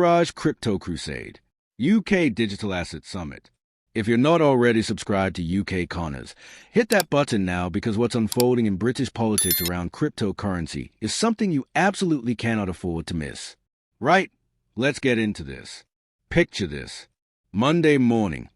Farage Crypto Crusade, UK Digital Asset Summit. If you're not already subscribed to UK Connors, hit that button now because what's unfolding in British politics around cryptocurrency is something you absolutely cannot afford to miss. Right, let's get into this. Picture this. Monday morning,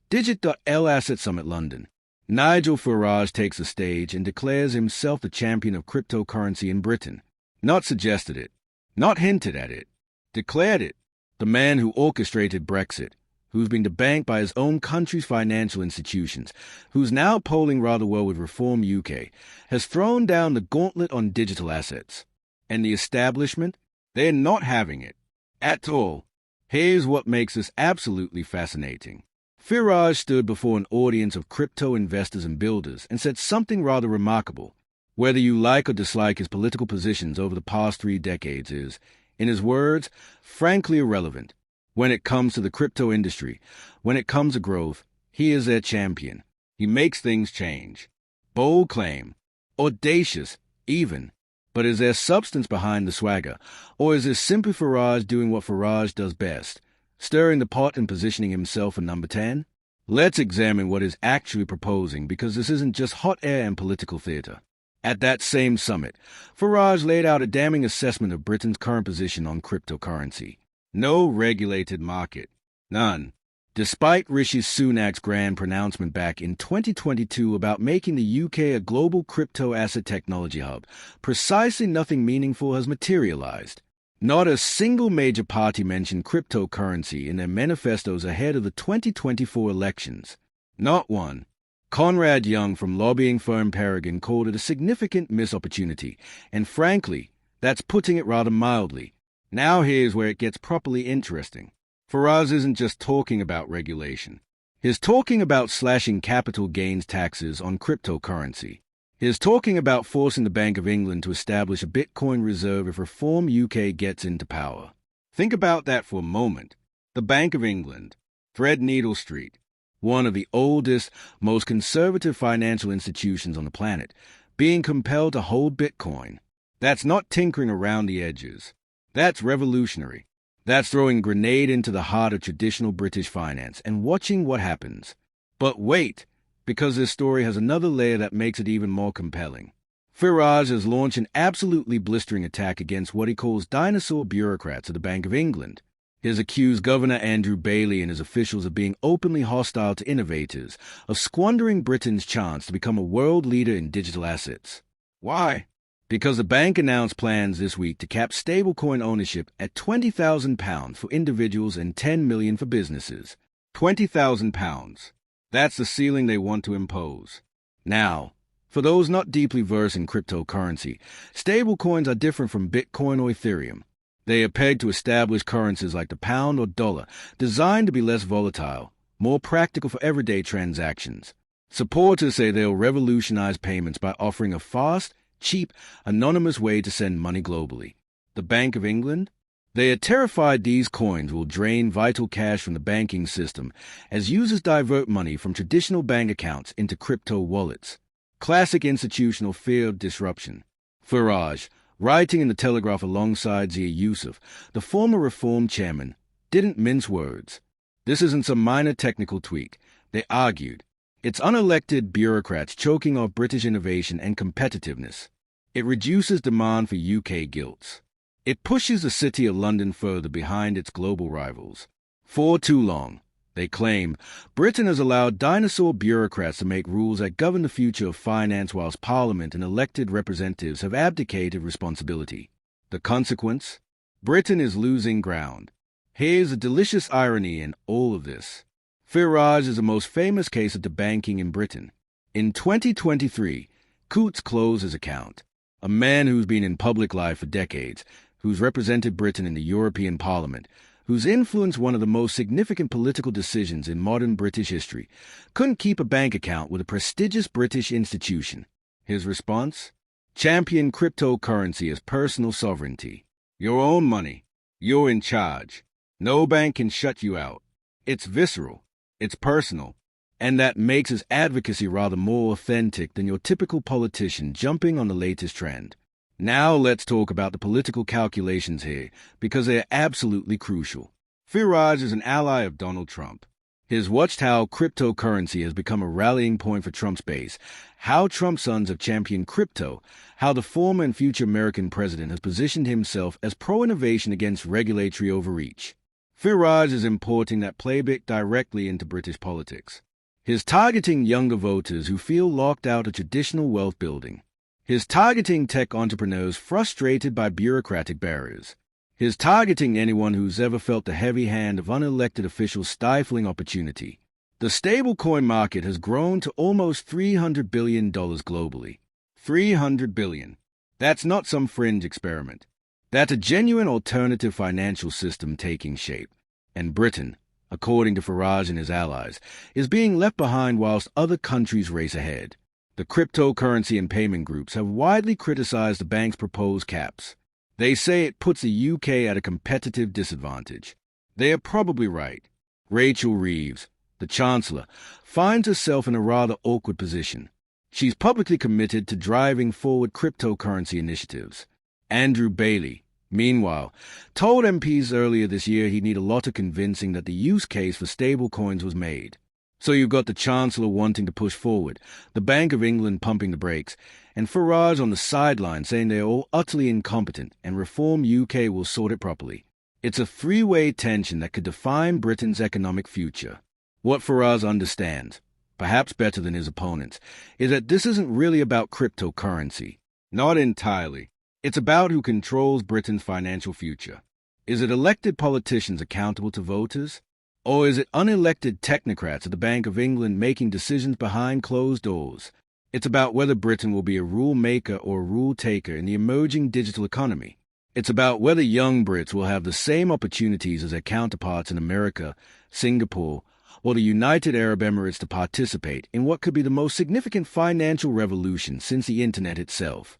Digit.L Asset Summit London. Nigel Farage takes the stage and declares himself the champion of cryptocurrency in Britain. Not suggested it, not hinted at it, declared it. The man who orchestrated Brexit, who's been debanked by his own country's financial institutions, who's now polling rather well with Reform UK, has thrown down the gauntlet on digital assets. And the establishment? They're not having it. At all. Here's what makes this absolutely fascinating. Farage stood before an audience of crypto investors and builders and said something rather remarkable. Whether you like or dislike his political positions over the past 3 decades is, in his words, frankly irrelevant. When it comes to the crypto industry, when it comes to growth, he is their champion. He makes things change. Bold claim. Audacious, even. But is there substance behind the swagger? Or is this simply Farage doing what Farage does best, stirring the pot and positioning himself for number 10? Let's examine what he's actually proposing, because this isn't just hot air and political theater. At that same summit, Farage laid out a damning assessment of Britain's current position on cryptocurrency. No regulated market. None. Despite Rishi Sunak's grand pronouncement back in 2022 about making the UK a global crypto asset technology hub, precisely nothing meaningful has materialized. Not a single major party mentioned cryptocurrency in their manifestos ahead of the 2024 elections. Not one. Conrad Young from lobbying firm Paragon called it a significant missed opportunity, and frankly, that's putting it rather mildly. Now here's where it gets properly interesting. Farage isn't just talking about regulation. He's talking about slashing capital gains taxes on cryptocurrency. He's talking about forcing the Bank of England to establish a Bitcoin reserve if Reform UK gets into power. Think about that for a moment. The Bank of England, Threadneedle Street, one of the oldest, most conservative financial institutions on the planet, being compelled to hold Bitcoin. That's not tinkering around the edges. That's revolutionary. That's throwing a grenade into the heart of traditional British finance and watching what happens. But wait, because this story has another layer that makes it even more compelling. Farage has launched an absolutely blistering attack against what he calls dinosaur bureaucrats of the Bank of England. He has accused Governor Andrew Bailey and his officials of being openly hostile to innovators, of squandering Britain's chance to become a world leader in digital assets. Why? Because the bank announced plans this week to cap stablecoin ownership at £20,000 for individuals and $10 million for businesses. £20,000. That's the ceiling they want to impose. Now, for those not deeply versed in cryptocurrency, stablecoins are different from Bitcoin or Ethereum. They are pegged to established currencies like the pound or dollar, designed to be less volatile, more practical for everyday transactions. Supporters say they'll revolutionize payments by offering a fast, cheap, anonymous way to send money globally. The Bank of England? They are terrified these coins will drain vital cash from the banking system as users divert money from traditional bank accounts into crypto wallets. Classic institutional fear of disruption. Farage, writing in the Telegraph alongside Zia Yusuf, the former Reform chairman, didn't mince words. This isn't some minor technical tweak. They argued. It's unelected bureaucrats choking off British innovation and competitiveness. It reduces demand for UK gilts. It pushes the City of London further behind its global rivals. For too long, they claim, Britain has allowed dinosaur bureaucrats to make rules that govern the future of finance whilst Parliament and elected representatives have abdicated responsibility. The consequence? Britain is losing ground. Here's a delicious irony in all of this. Farage is the most famous case of debanking in Britain. In 2023, Coutts closed his account. A man who's been in public life for decades, who's represented Britain in the European Parliament, who's influenced one of the most significant political decisions in modern British history, couldn't keep a bank account with a prestigious British institution. His response? Champion cryptocurrency as personal sovereignty. Your own money. You're in charge. No bank can shut you out. It's visceral. It's personal. And that makes his advocacy rather more authentic than your typical politician jumping on the latest trend. Now let's talk about the political calculations here, because they are absolutely crucial. Farage is an ally of Donald Trump. His watched how cryptocurrency has become a rallying point for Trump's base, how Trump's sons have championed crypto, how the former and future American president has positioned himself as pro-innovation against regulatory overreach. Farage is importing that playbook directly into British politics. He's targeting younger voters who feel locked out of traditional wealth building. He's targeting tech entrepreneurs frustrated by bureaucratic barriers. He's targeting anyone who's ever felt the heavy hand of unelected officials stifling opportunity. The stablecoin market has grown to almost $300 billion globally. $300 billion. That's not some fringe experiment. That's a genuine alternative financial system taking shape. And Britain, according to Farage and his allies, is being left behind whilst other countries race ahead. The cryptocurrency and payment groups have widely criticized the bank's proposed caps. They say it puts the UK at a competitive disadvantage. They are probably right. Rachel Reeves, the Chancellor, finds herself in a rather awkward position. She's publicly committed to driving forward cryptocurrency initiatives. Andrew Bailey, meanwhile, told MPs earlier this year he'd need a lot of convincing that the use case for stablecoins was made. So you've got the Chancellor wanting to push forward, the Bank of England pumping the brakes, and Farage on the sideline saying they're all utterly incompetent and Reform UK will sort it properly. It's a three-way tension that could define Britain's economic future. What Farage understands, perhaps better than his opponents, is that this isn't really about cryptocurrency. Not entirely. It's about who controls Britain's financial future. Is it elected politicians accountable to voters? Or is it unelected technocrats at the Bank of England making decisions behind closed doors? It's about whether Britain will be a rule maker or a rule taker in the emerging digital economy. It's about whether young Brits will have the same opportunities as their counterparts in America, Singapore, or the United Arab Emirates to participate in what could be the most significant financial revolution since the Internet itself.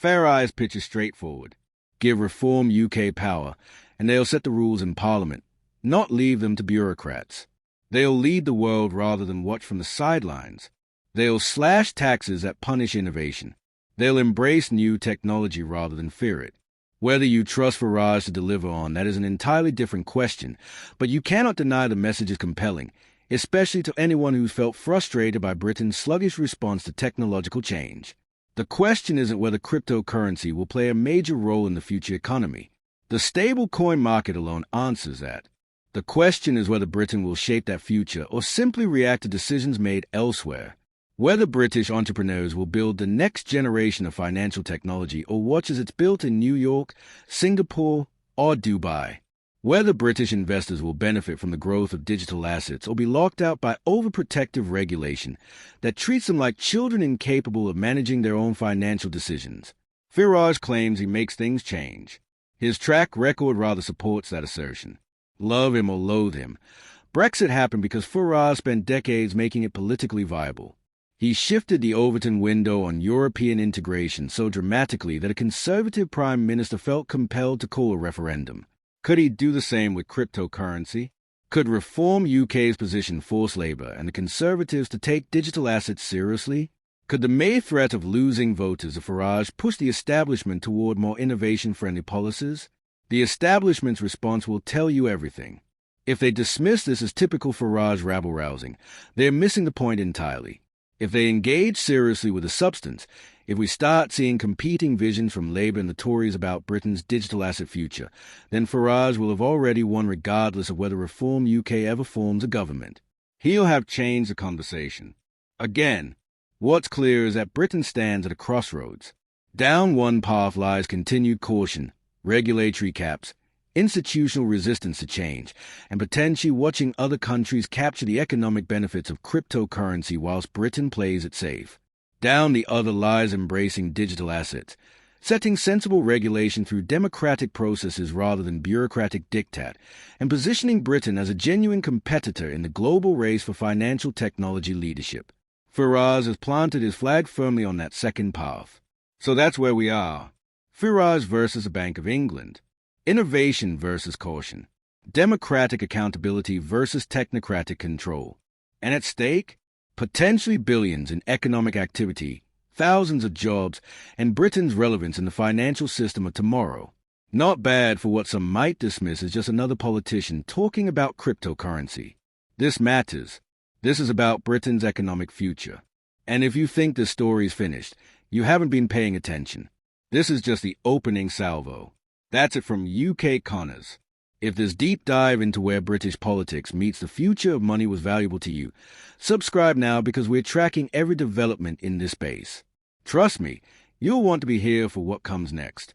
Farage's pitch is straightforward. Give Reform UK power, and they'll set the rules in Parliament, not leave them to bureaucrats. They'll lead the world rather than watch from the sidelines. They'll slash taxes that punish innovation. They'll embrace new technology rather than fear it. Whether you trust Farage to deliver on that is an entirely different question, but you cannot deny the message is compelling, especially to anyone who's felt frustrated by Britain's sluggish response to technological change. The question isn't whether cryptocurrency will play a major role in the future economy. The stablecoin market alone answers that. The question is whether Britain will shape that future or simply react to decisions made elsewhere. Whether British entrepreneurs will build the next generation of financial technology or watch as it's built in New York, Singapore, or Dubai. Whether British investors will benefit from the growth of digital assets or be locked out by overprotective regulation that treats them like children incapable of managing their own financial decisions. Farage claims he makes things change. His track record rather supports that assertion. Love him or loathe him, Brexit happened because Farage spent decades making it politically viable. He shifted the Overton window on European integration so dramatically that a Conservative Prime Minister felt compelled to call a referendum. Could he do the same with cryptocurrency? Could Reform UK's position force Labour and the Conservatives to take digital assets seriously? Could the May threat of losing voters of Farage push the establishment toward more innovation-friendly policies? The establishment's response will tell you everything. If they dismiss this as typical Farage rabble-rousing, they're missing the point entirely. If they engage seriously with the substance, if we start seeing competing visions from Labour and the Tories about Britain's digital asset future, then Farage will have already won regardless of whether Reform UK ever forms a government. He'll have changed the conversation. Again, what's clear is that Britain stands at a crossroads. Down one path lies continued caution, regulatory caps, institutional resistance to change, and potentially watching other countries capture the economic benefits of cryptocurrency whilst Britain plays it safe. Down the other lies embracing digital assets, setting sensible regulation through democratic processes rather than bureaucratic diktat, and positioning Britain as a genuine competitor in the global race for financial technology leadership. Farage has planted his flag firmly on that second path. So that's where we are. Farage versus the Bank of England. Innovation versus caution. Democratic accountability versus technocratic control. And at stake, potentially billions in economic activity thousands of jobs, and Britain's relevance in the financial system of tomorrow. Not bad for what some might dismiss as just another politician talking about cryptocurrency. This matters. This is about Britain's economic future. And if you think this story is finished, you haven't been paying attention. This is just the opening salvo. That's it from UK Connors. If this deep dive into where British politics meets the future of money was valuable to you, subscribe now because we're tracking every development in this space. Trust me, you'll want to be here for what comes next.